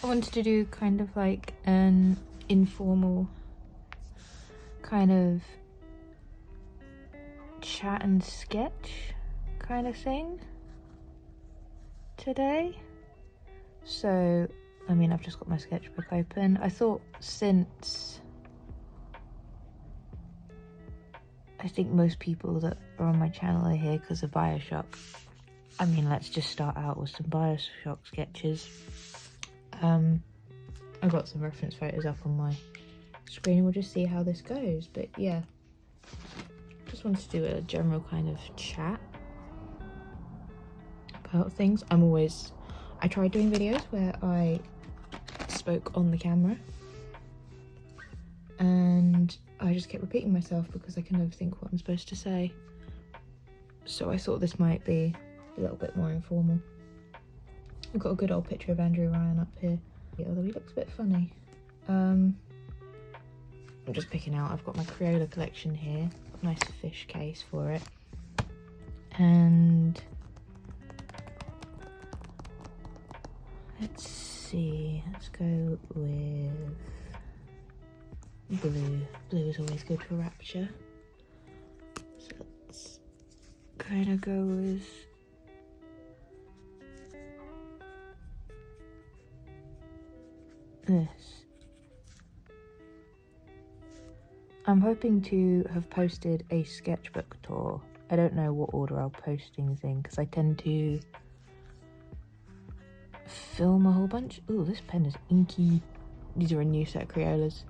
I wanted to do kind of like an informal kind of chat and sketch kind of thing today. So, I mean, I've just got my sketchbook open. I thought since I think most people that are on my channel are here because of Bioshock, I mean, let's just start out with some Bioshock sketches. I've got some reference photos up on my screen and we'll just see how this goes. But yeah, just wanted to do a general kind of chat about things. I tried doing videos where I spoke on the camera and I just kept repeating myself because I can never think what I'm supposed to say. So I thought this might be a little bit more informal. I've got a good old picture of Andrew Ryan up here, although he looks a bit funny. I'm just picking out, I've got my Crayola collection here, got a nice fish case for it. And let's see, let's go with blue. Blue is always good for Rapture. So let's kind of go with this. I'm hoping to have posted a sketchbook tour. I don't know what order I'll post things in because I tend to film a whole bunch. Ooh, this pen is inky. These are a new set of Crayolas.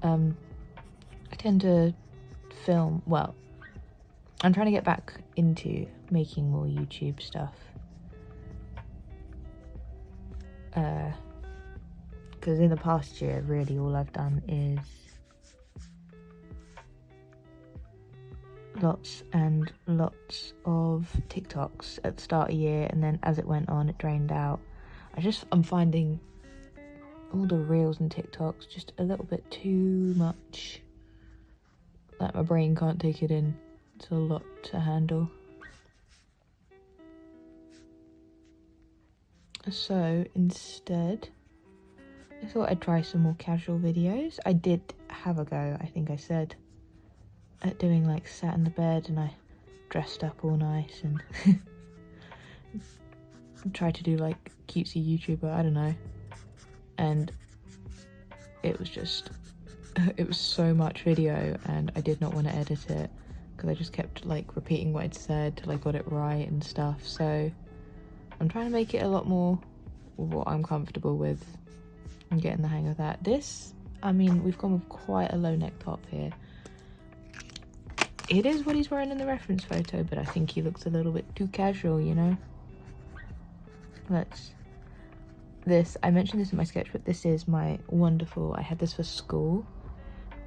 I tend to film, well, I'm trying to get back into making more YouTube stuff. Because in the past year, really all I've done is lots and lots of TikToks at the start of the year, and then as it went on, it drained out. I'm finding all the reels and TikToks just a little bit too much. Like my brain can't take it in. It's a lot to handle. So instead, I thought I'd try some more casual videos. I did have a go, I think I said, at doing like sat in the bed and I dressed up all nice and tried to do like cutesy YouTuber, I don't know. And it was so much video and I did not want to edit it because I just kept like repeating what I'd said till I got it right and stuff. So I'm trying to make it a lot more what I'm comfortable with and getting the hang of that. This, I mean, we've gone with quite a low neck top here. It is what he's wearing in the reference photo, but I think he looks a little bit too casual, you know? I mentioned this in my sketchbook. This is my wonderful, I had this for school.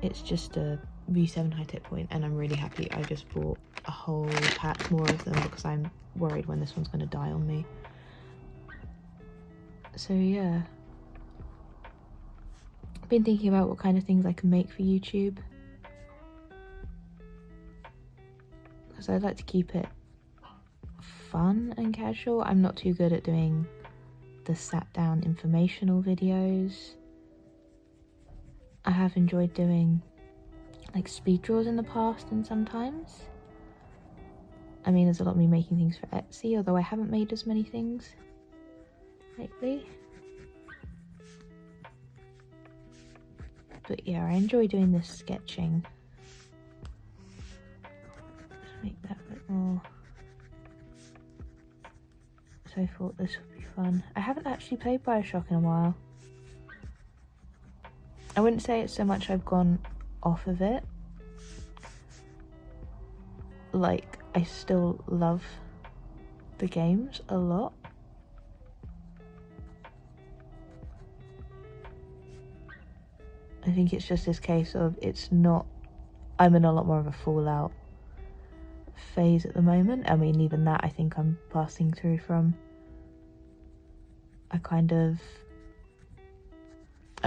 It's just a V7 high tip point and I'm really happy I just bought a whole pack more of them because I'm worried when this one's going to die on me. So yeah, I've been thinking about what kind of things I can make for YouTube because I'd like to keep it fun and casual. I'm not too good at doing the sat down informational videos. I have enjoyed doing like speed draws in the past and sometimes. I mean, there's a lot of me making things for Etsy, although I haven't made as many things lately. But yeah, I enjoy doing this sketching. Just make that a bit more. So I thought this would be fun. I haven't actually played Bioshock in a while. I wouldn't say it's so much I've gone off of it. Like, I still love the games a lot. I think it's just this case of I'm in a lot more of a Fallout phase at the moment. I mean, even that I think I'm passing through from. I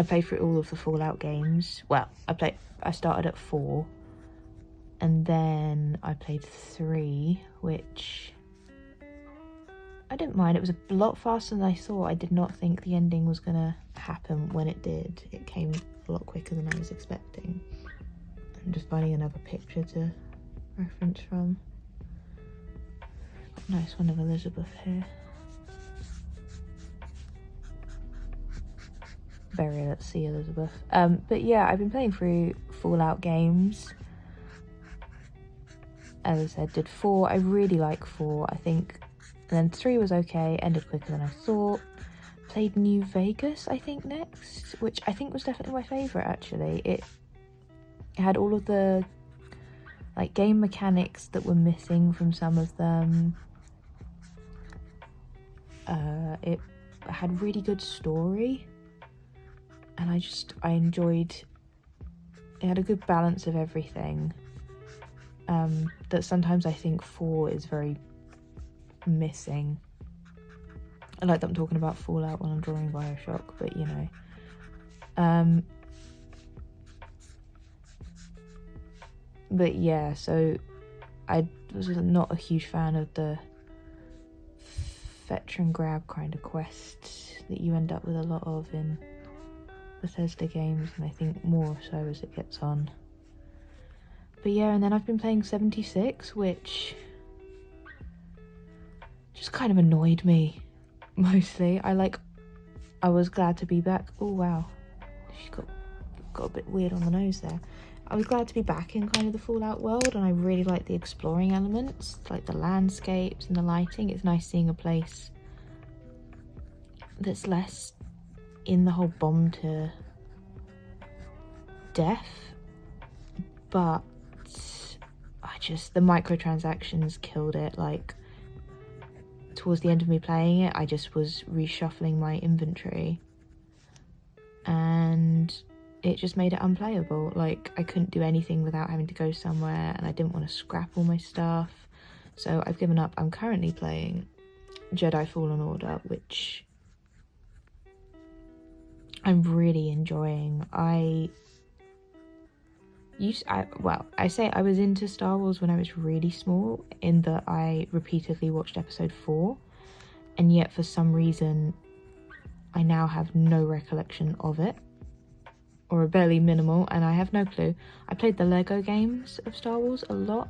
played through all of the Fallout games. Well, I started at 4 and then I played 3, which I didn't mind. It was a lot faster than I thought. I did not think the ending was gonna happen when it did. It came a lot quicker than I was expecting. I'm just finding another picture to reference from. Nice one of Elizabeth here. Very let's see Elizabeth. But yeah, I've been playing through Fallout games. As I said, did 4. I really like 4, I think. And then 3 was okay, ended quicker than I thought. Played New Vegas, I think, next, which I think was definitely my favourite, actually. It had all of the like game mechanics that were missing from some of them. It had really good story, and I enjoyed it. Had a good balance of everything, that sometimes I think 4 is very missing. I like that I'm talking about Fallout when I'm drawing Bioshock, but you know. But yeah, so I was not a huge fan of the fetch and grab kind of quests that you end up with a lot of in Bethesda games, and I think more so as it gets on. But yeah, and then I've been playing 76, which just kind of annoyed me mostly. I was glad to be back. Oh wow, she got a bit weird on the nose there. I was glad to be back in kind of the Fallout world, and I really like the exploring elements, like the landscapes and the lighting. It's nice seeing a place that's less in the whole bomb to death, but the microtransactions killed it. Like, towards the end of me playing it, I just was reshuffling my inventory, and it just made it unplayable. Like, I couldn't do anything without having to go somewhere, and I didn't want to scrap all my stuff, so I've given up. I'm currently playing Jedi Fallen Order, which I'm really enjoying. I say I was into Star Wars when I was really small, in that I repeatedly watched episode 4, and yet for some reason I now have no recollection of it, or a barely minimal, and I have no clue. I played the Lego games of Star Wars a lot,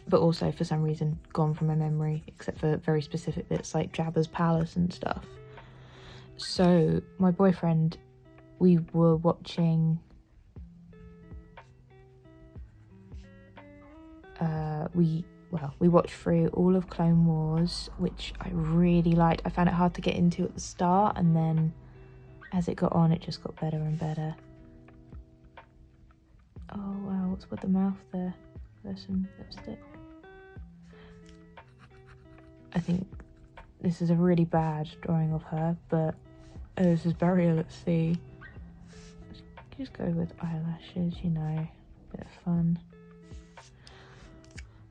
but also for some reason gone from my memory, except for very specific bits like Jabba's palace and stuff. So my boyfriend, we were watching we watched through all of Clone Wars, which I really liked. I found it hard to get into at the start, and then as it got on, it just got better and better. Oh wow, what's with the mouth there? There's some lipstick. I think this is a really bad drawing of her, but this is Burial at Sea. Just go with eyelashes, you know, bit of fun.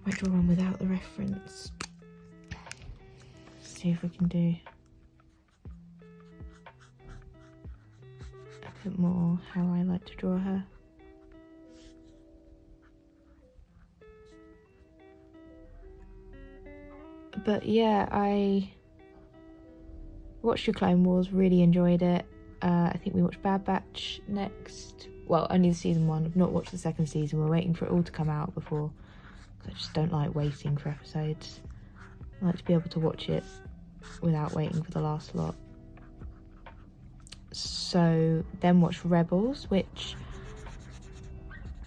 Might draw one without the reference. See if we can do a bit more how I like to draw her. But yeah, I watched your Clone Wars, really enjoyed it. I think we watched Bad Batch next. Well, only the season 1. I've not watched the second season. We're waiting for it all to come out before. I just don't like waiting for episodes. I like to be able to watch it without waiting for the last lot. So then watched Rebels, which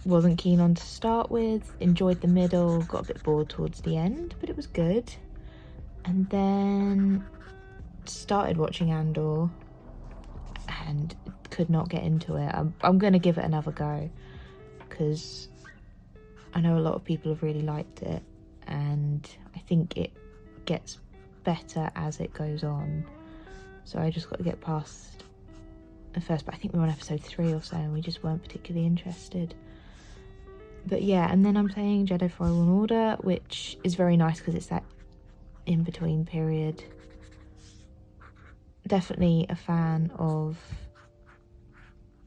wasn't keen on to start with. Enjoyed the middle, got a bit bored towards the end, but it was good. And then started watching Andor and could not get into it. I'm going to give it another go, because I know a lot of people have really liked it, and I think it gets better as it goes on. So I just got to get past the first, but I think we were on episode 3 or so, and we just weren't particularly interested. But yeah, and then I'm playing Jedi Fallen Order, which is very nice because it's that in-between period. Definitely a fan of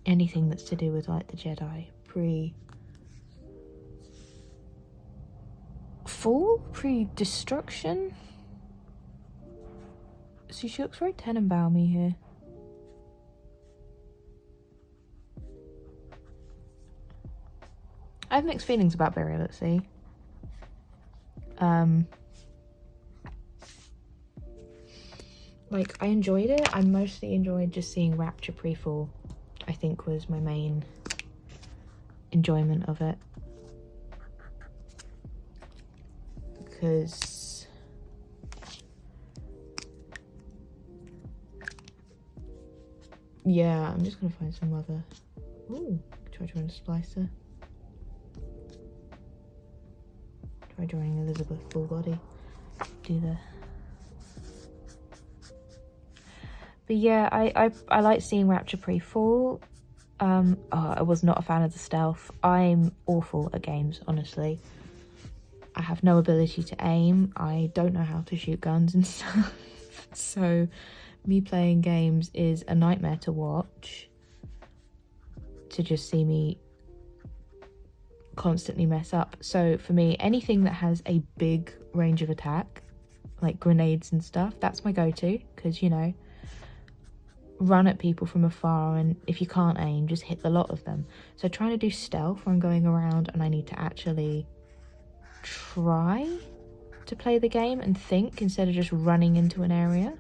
anything that's to do with like the Jedi pre-destruction. See, she looks very Tenenbaum-y here. I have mixed feelings about Burial at Sea. Like, I enjoyed it. I mostly enjoyed just seeing Rapture pre-fall, I think was my main enjoyment of it. Because yeah, I'm just gonna find some other. Ooh, try drawing a splicer. Try drawing Elizabeth full body. Do the. But yeah, I like seeing Rapture pre-fall. I was not a fan of the stealth. I'm awful at games, honestly. I have no ability to aim. I don't know how to shoot guns and stuff. So me playing games is a nightmare to watch. To just see me constantly mess up. So for me, anything that has a big range of attack, like grenades and stuff, that's my go-to. Because, you know, run at people from afar, and if you can't aim, just hit the lot of them. So trying to do stealth where I'm going around and I need to actually try to play the game and think instead of just running into an area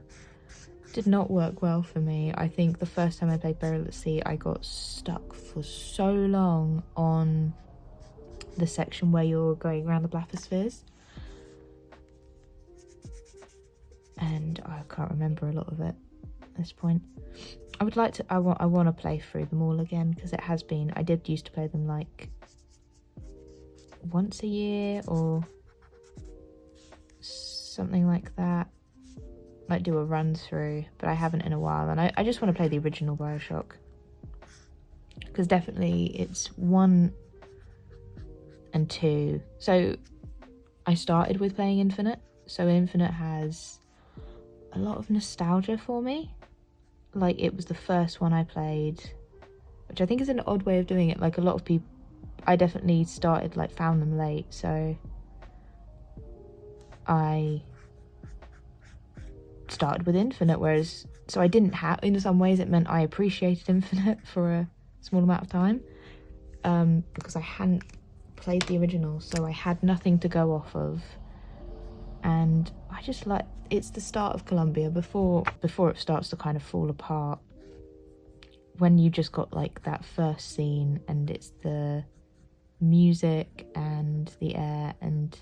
did not work well for me. I think the first time I played Burial at Sea, I got stuck for so long on the section where you're going around the Blaphospheres, and I can't remember a lot of it at this point. I would like to, I want to play through them all again, because it has been, I did used to play them like once a year or something like that, like do a run through, but I haven't in a while, and I just want to play the original Bioshock, because definitely it's 1 and 2. So I started with playing Infinite, so Infinite has a lot of nostalgia for me. Like, it was the first one I played, which I think is an odd way of doing it. Like, a lot of people, I definitely started, like, found them late, so I started with Infinite, whereas, so I didn't have, in some ways it meant I appreciated Infinite for a small amount of time, because I hadn't played the original, so I had nothing to go off of, and I just like, it's the start of Columbia, before it starts to kind of fall apart, when you just got like that first scene, and it's the music and the air, and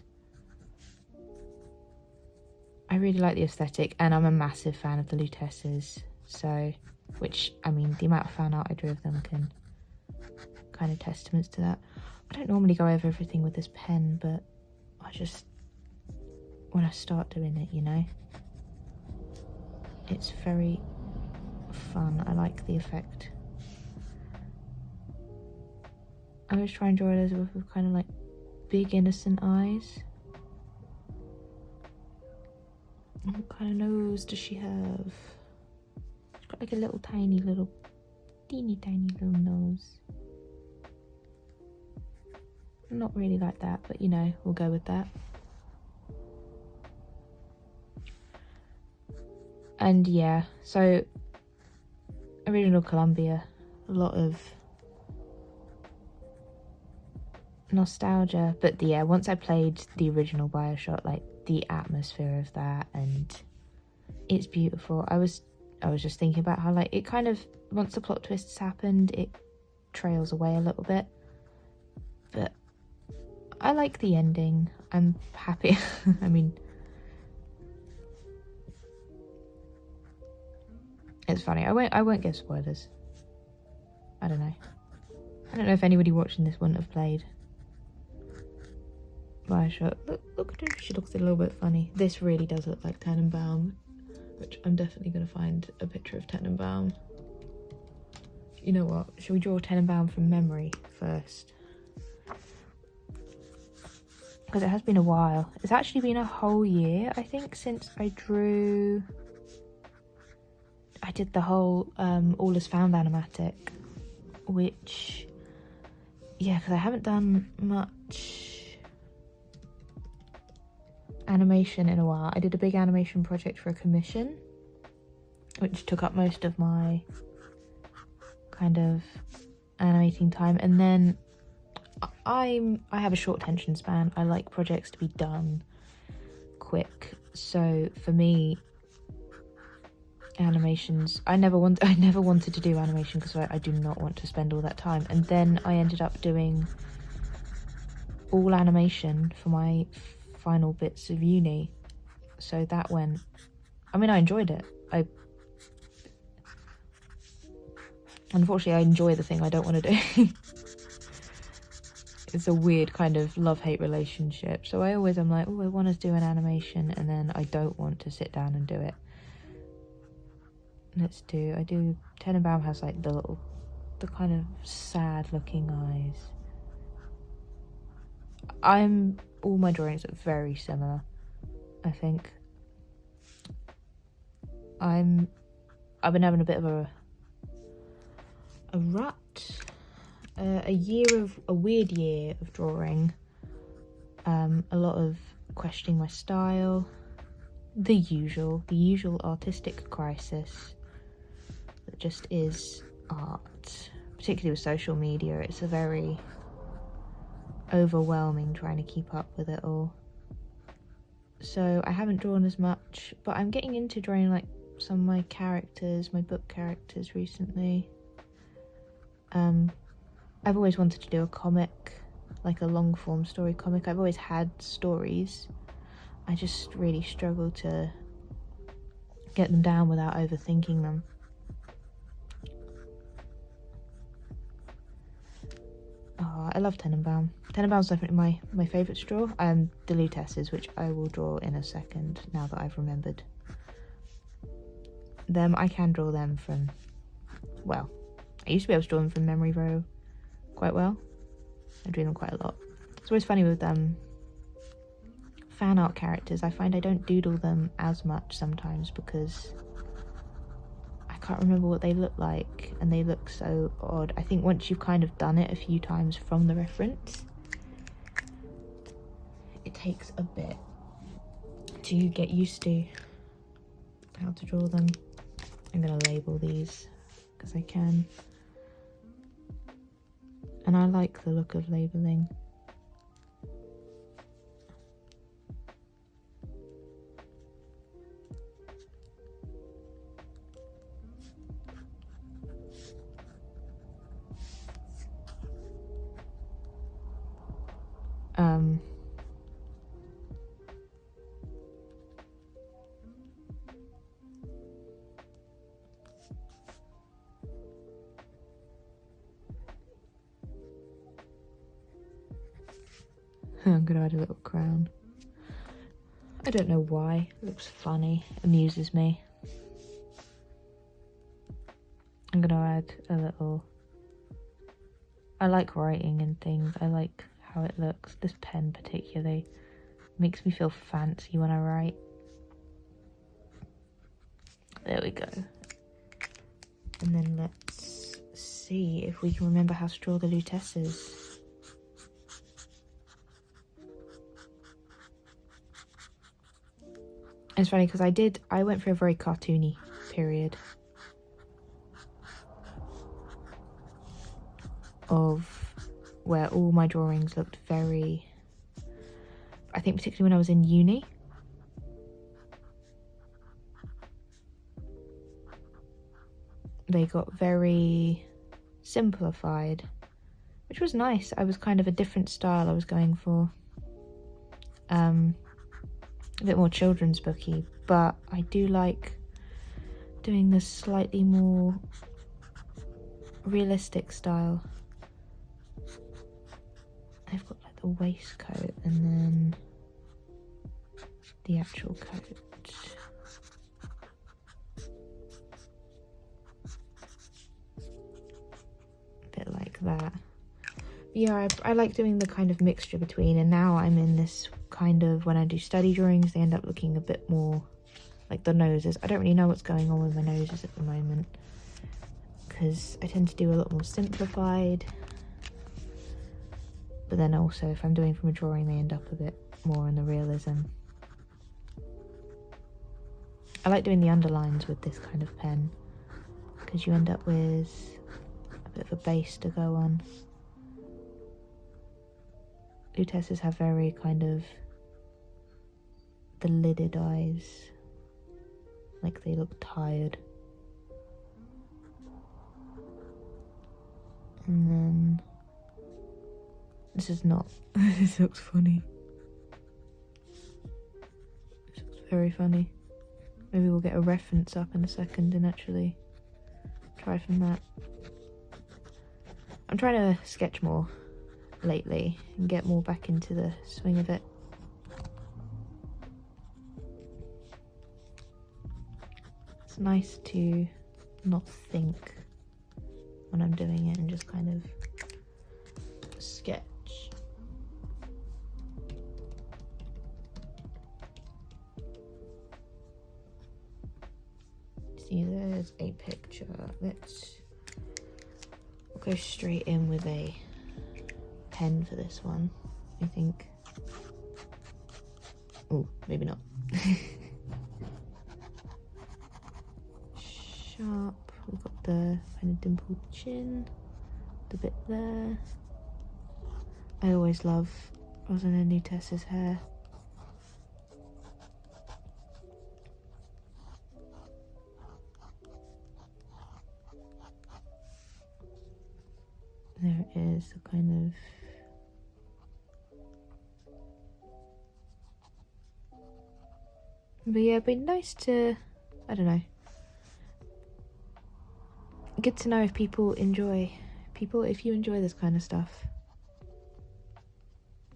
I really like the aesthetic, and I'm a massive fan of the Lutesses, so, which, I mean, the amount of fan art I drew of them can kind of testaments to that. I don't normally go over everything with this pen, but I just, when I start doing it, you know, it's very fun. I like the effect. I always try and draw Elizabeth with kind of like big innocent eyes. What kind of nose does she have? She's got like a little tiny little, teeny tiny little nose. Not really like that, but you know, we'll go with that. And yeah, so original Columbia, a lot of nostalgia, but yeah, once I played the original Bioshock, like the atmosphere of that, and it's beautiful. I was just thinking about how, like, it kind of, once the plot twists happened, it trails away a little bit, but I like the ending. I'm happy. I mean, it's funny. I won't give spoilers. I don't know. I don't know if anybody watching this wouldn't have played Bioshock. Look at her. She looks a little bit funny. This really does look like Tenenbaum, which I'm definitely going to find a picture of Tenenbaum. You know what? Should we draw Tenenbaum from memory first? Because it has been a while. It's actually been a whole year, I think, since I did the whole All Is Found animatic, which, yeah, because I haven't done much animation in a while. I did a big animation project for a commission, which took up most of my kind of animating time. And then I have a short attention span. I like projects to be done quick. So for me, animations, I never wanted to do animation because I do not want to spend all that time. And then I ended up doing all animation for my final bits of uni. So that went, I mean, I enjoyed it. Unfortunately, I enjoy the thing I don't want to do. It's a weird kind of love-hate relationship. So I always am like, oh, I want to do an animation, and then I don't want to sit down and do it. I do, Tenenbaum has like the kind of sad looking eyes. All my drawings are very similar, I think. I've been having a bit of a rut, a weird year of drawing, a lot of questioning my style, the usual artistic crisis that just is art, particularly with social media. It's a very overwhelming trying to keep up with it all. So I haven't drawn as much, but I'm getting into drawing like some of my characters, my book characters recently. I've always wanted to do a comic, like a long form story comic. I've always had stories. I just really struggle to get them down without overthinking them. Oh, I love Tenenbaum. Tenenbaum's definitely my favourite to draw. The Lutesses, which I will draw in a second now that I've remembered them. I can draw them from, well, I used to be able to draw them from memory quite well. I drew them quite a lot. It's always funny with fan art characters. I find I don't doodle them as much sometimes because I can't remember what they look like and they look so odd. I think once you've kind of done it a few times from the reference, it takes a bit to get used to how to draw them. I'm going to label these because I can. And I like the look of labelling. I'm gonna add a little crown. I don't know why. It looks funny. Amuses me. I'm gonna add a little. I like writing and things. I like how it looks. This pen particularly makes me feel fancy when I write. There we go. And then let's see if we can remember how to draw the Lutesses. It's funny because I went through a very cartoony period of where all my drawings looked very, I think particularly when I was in uni. They got very simplified, which was nice. I was kind of a different style I was going for. A bit more children's booky, but I do like doing this slightly more realistic style. I've got like the waistcoat and then the actual coat. A bit like that. Yeah, I like doing the kind of mixture between, and now I'm in this kind of, when I do study drawings, they end up looking a bit more like the noses. I don't really know what's going on with my noses at the moment because I tend to do a lot more simplified, but then also if I'm doing from a drawing they end up a bit more in the realism. I like doing the underlines with this kind of pen because you end up with a bit of a base to go on. Lutesses have very kind of the lidded eyes, like they look tired. And then this is not, this looks funny. This looks very funny. Maybe we'll get a reference up in a second and actually try from that. I'm trying to sketch more lately and get more back into the swing of it. It's nice to not think when I'm doing it and just kind of sketch. See, there's a picture. We'll go straight in with a pen for this one, I think. Oh, maybe not. Sharp. We've got the kind of dimpled chin, the bit there. I always love Rosalina Tess's hair. There it is, the kind of but yeah, it'd be nice to, I don't know, get to know if if you enjoy this kind of stuff.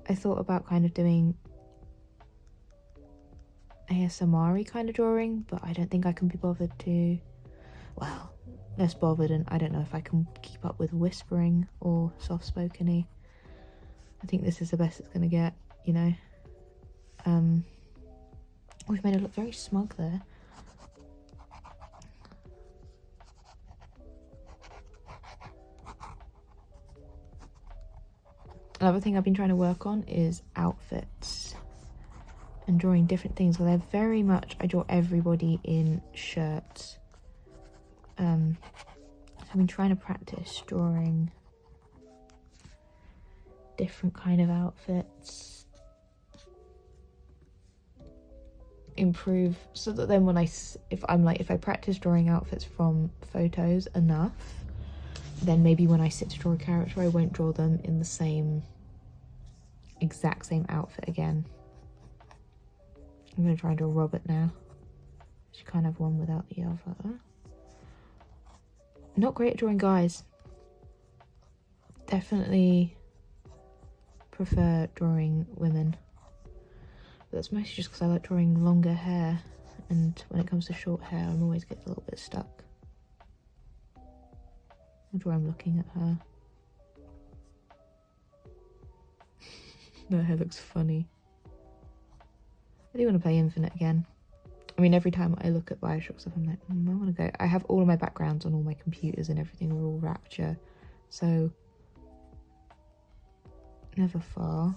I thought about kind of doing ASMR-y kind of drawing, but I don't think I can be bothered to, well, less bothered, and I don't know if I can keep up with whispering or soft-spoken-y. I think this is the best it's gonna get, you know. We've made it look very smug there. Another thing I've been trying to work on is outfits and drawing different things. Well, they're very much, I draw everybody in shirts. I've been trying to practice drawing different kind of outfits. Improve so that then when if I practice drawing outfits from photos enough, then maybe when I sit to draw a character, I won't draw them in the exact same outfit again. I'm going to try and draw Robert now. She can't have one without the other. Not great at drawing guys. Definitely prefer drawing women. But that's mostly just because I like drawing longer hair, and when it comes to short hair, I'm always get a little bit stuck. I'll draw I'm looking at her. Her hair looks funny. I do want to play Infinite again. I mean, every time I look at Bioshock stuff, I'm like, I want to go. I have all of my backgrounds on all my computers and everything are all Rapture, so never far.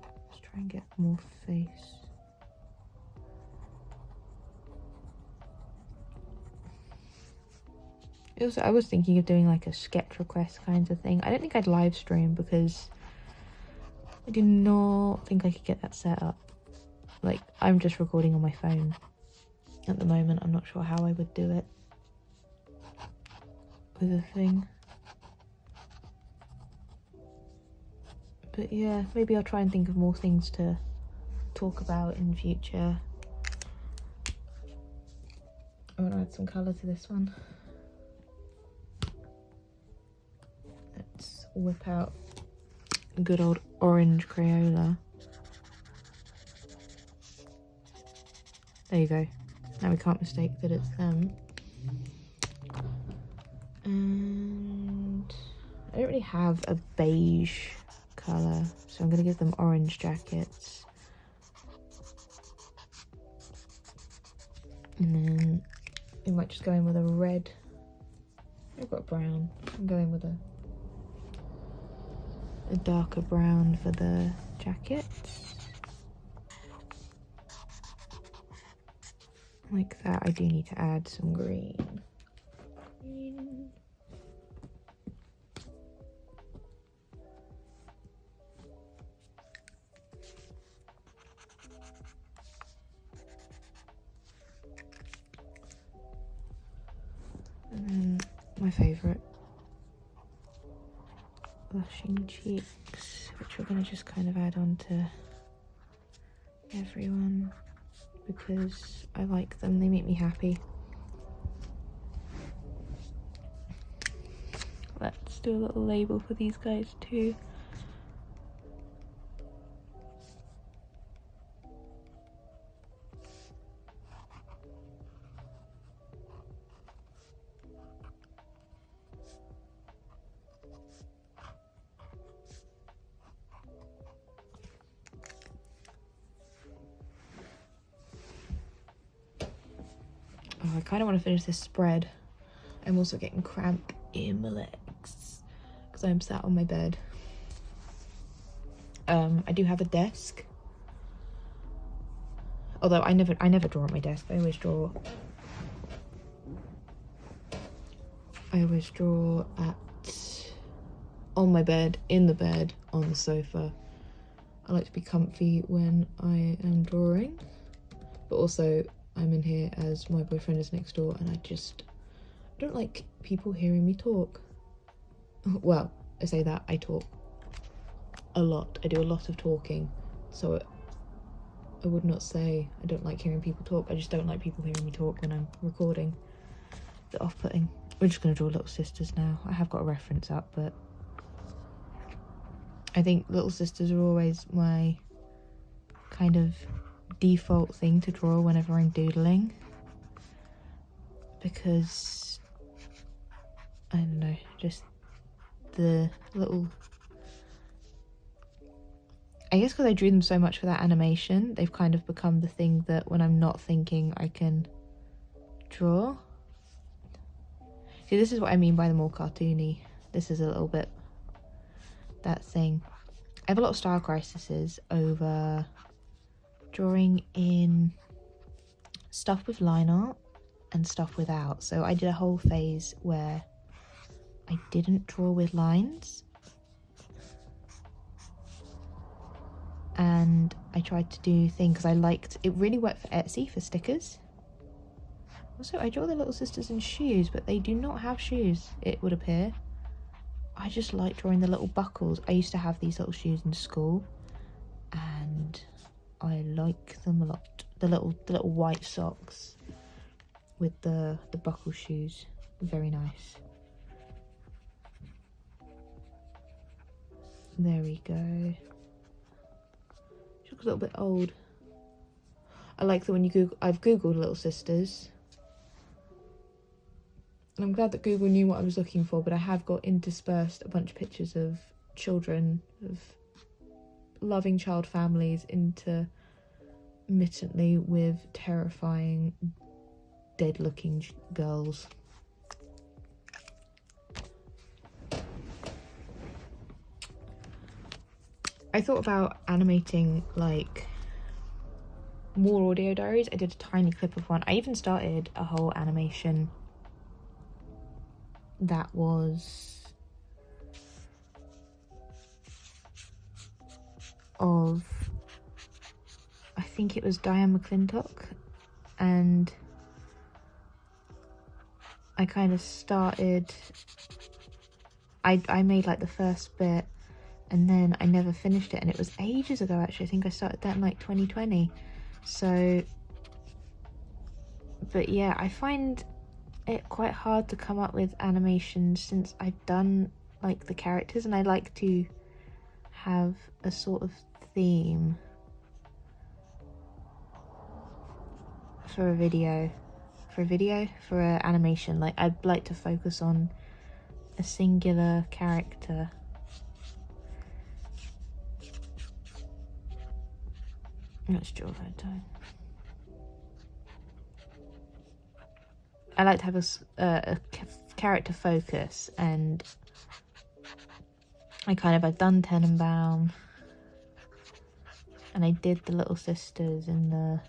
Let's try and get more face. Also, I was thinking of doing like a sketch request kind of thing. I don't think I'd live stream because I do not think I could get that set up. Like, I'm just recording on my phone at the moment. I'm not sure how I would do it with a thing. But yeah, maybe I'll try and think of more things to talk about in the future. I want to add some colour to this one. Let's whip out good old orange Crayola. There you go. Now we can't mistake that it's them. And I don't really have a beige colour, so I'm going to give them orange jackets. And then we might just go in with a red. I've got brown. I'm going with a darker brown for the jackets. like that. I do need to add some green. And then my favourite, blushing cheeks, which we're going to just kind of add on to everyone because I like them, they make me happy. Let's do a little label for these guys too. Oh, I kind of want to finish this spread. I'm also getting cramp in my legs because I'm sat on my bed. I do have a desk, although I never draw at my desk. I always draw on my bed, in the bed, on the sofa. I like to be comfy when I am drawing, but also I'm in here as my boyfriend is next door and I don't like people hearing me talk. Well, I say that, I talk a lot. I do a lot of talking, so I would not say I don't like hearing people talk. I just don't like people hearing me talk when I'm recording. A bit off-putting. We're just going to draw Little Sisters now. I have got a reference up, but I think Little Sisters are always my kind of default thing to draw whenever I'm doodling, because I don't know, just the little, I guess because I drew them so much for that animation, they've kind of become the thing that when I'm not thinking I can draw. See, this is what I mean by the more cartoony. This is a little bit that thing. I have a lot of style crises over drawing in stuff with line art and stuff without. So I did a whole phase where I didn't draw with lines, and I tried to do things because I liked it. Really worked for Etsy for stickers. Also, I draw the Little Sisters in shoes, but they do not have shoes, it would appear. I just like drawing the little buckles. I used to have these little shoes in school and I like them a lot. The little white socks with the buckle shoes, very nice. There we go. She looks a little bit old. I like that when you Google, I've googled Little Sisters, and I'm glad that Google knew what I was looking for, but I have got interspersed a bunch of pictures of children, of loving child families, intermittently with terrifying dead looking girls. I thought about animating like more audio diaries. I did a tiny clip of one. I even started a whole animation that was of, I think it was Diane McClintock, and I kind of started, I made like the first bit and then I never finished it, and it was ages ago actually. I think I started that in like 2020. So, but yeah, I find it quite hard to come up with animations since I've done like the characters, and I like to have a sort of theme for a video, for an animation. Like I'd like to focus on a singular character. Let's draw that time. I like to have a character focus, and I've done Tenenbaum, and I did the Little Sisters in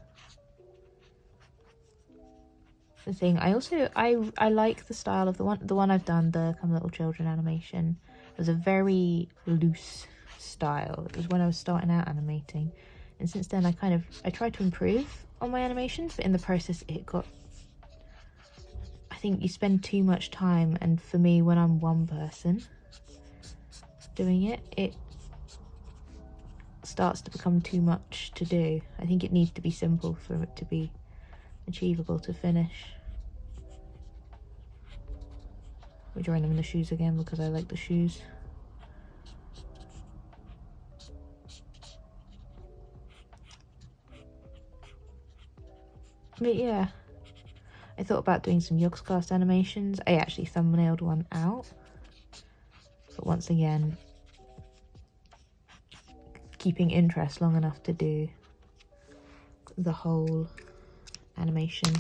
the thing. I also I like the style of the one I've done, the Come Little Children animation. It was a very loose style. It was when I was starting out animating, and since then I tried to improve on my animations, but in the process it got, I think you spend too much time, and for me, when I'm one person doing it, it starts to become too much to do. I think it needs to be simple for it to be achievable to finish. We're drawing them in the shoes again because I like the shoes. But yeah, I thought about doing some Yogscast animations. I actually thumbnailed one out, but once again, keeping interest long enough to do the whole animation.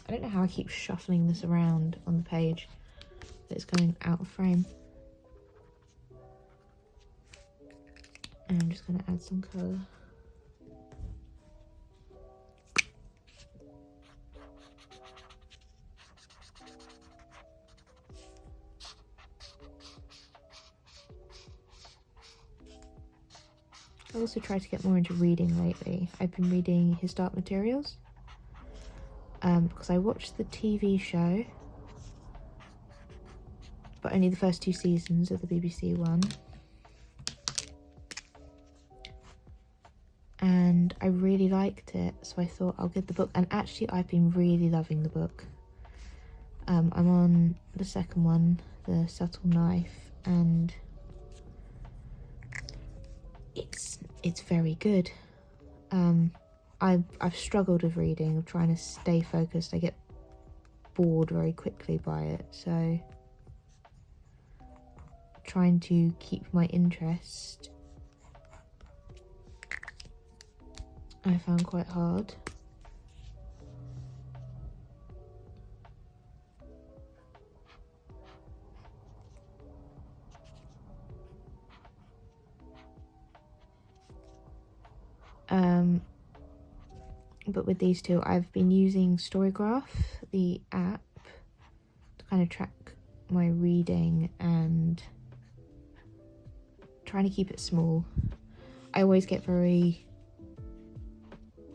I don't know how I keep shuffling this around on the page, but it's coming out of frame. And I'm just going to add some colour. I also try to get more into reading lately. I've been reading His Dark Materials because I watched the TV show, but only the first 2 seasons of the BBC one. And I really liked it, so I thought I'll get the book. And actually, I've been really loving the book. I'm on the second one, The Subtle Knife, and it's very good. I've struggled with reading, of trying to stay focused. I get bored very quickly by it, so trying to keep my interest I found quite hard. But with these two, I've been using Storygraph, the app, to kind of track my reading and trying to keep it small. I always get very,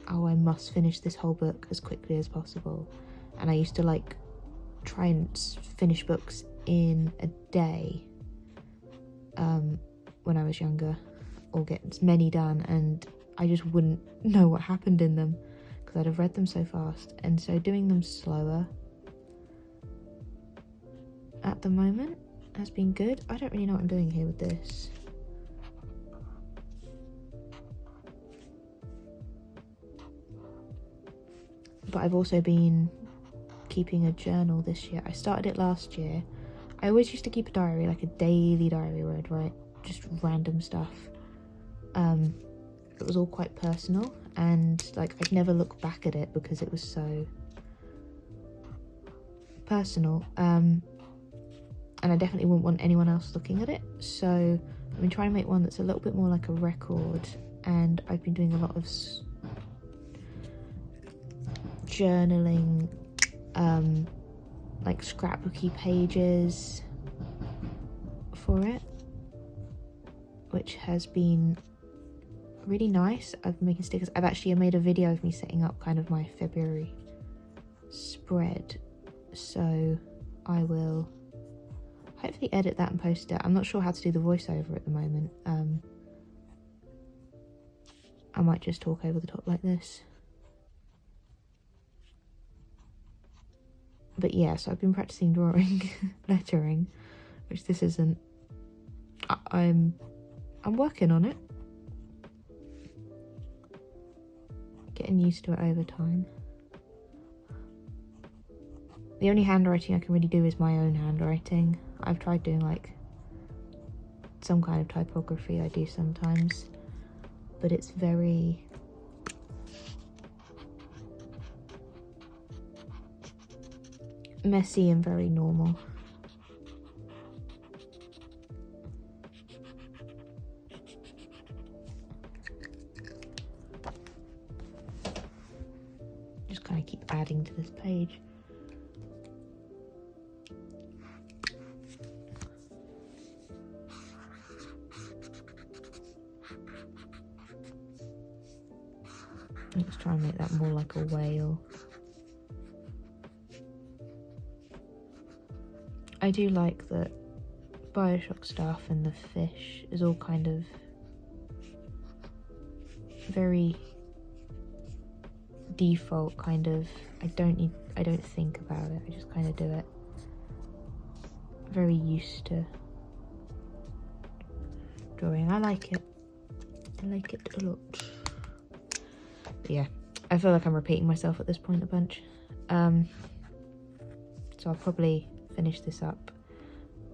oh, I must finish this whole book as quickly as possible. And I used to like try and finish books in a day when I was younger, or get as many done, and I just wouldn't know what happened in them because I'd have read them so fast. And so doing them slower at the moment has been good. I don't really know what I'm doing here with this. But I've also been keeping a journal this year. I started it last year. I always used to keep a diary, like a daily diary where I'd write just random stuff. It was all quite personal, and like I'd never look back at it because it was so personal. And I definitely wouldn't want anyone else looking at it. So I've been trying to make one that's a little bit more like a record, and I've been doing a lot of journaling, like scrapbooky pages for it, which has been really nice. I've been making stickers. I've actually made a video of me setting up kind of my February spread, so I will hopefully edit that and post it. I'm not sure how to do the voiceover at the moment. I might just talk over the top like this. But yeah, so I've been practicing drawing, lettering, which this isn't. I'm working on it. Getting used to it over time. The only handwriting I can really do is my own handwriting. I've tried doing like some kind of typography I do sometimes, but it's very messy and very normal. Just kind of keep adding to this Let's try and make that more like a whale. I do like that Bioshock stuff and the fish is all kind of very default kind of. I don't think about it, I just kind of do it. Very used to drawing. I like it a lot. But yeah, I feel like I'm repeating myself at this point a bunch, so I'll probably finish this up.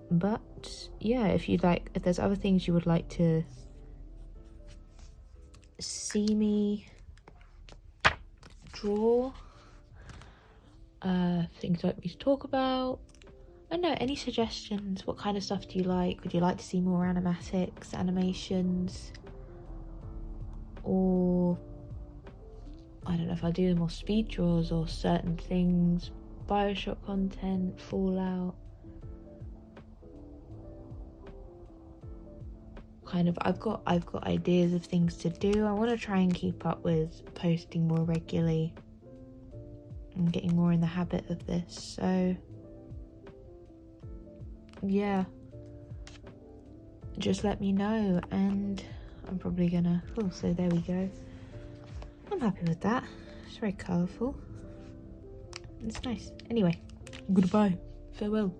But yeah, if there's other things you would like to see me draw, things you'd like me to talk about, I don't know, any suggestions? What kind of stuff do you like? Would you like to see more animatics, animations, or I don't know if I do more speed draws or certain things, Bioshock content, Fallout? Kind of, I've got ideas of things to do. I want to try and keep up with posting more regularly and getting more in the habit of this, so yeah, just let me know. And I'm probably gonna, oh, so there we go. I'm happy with that. It's very colourful. It's nice. Anyway, goodbye, farewell.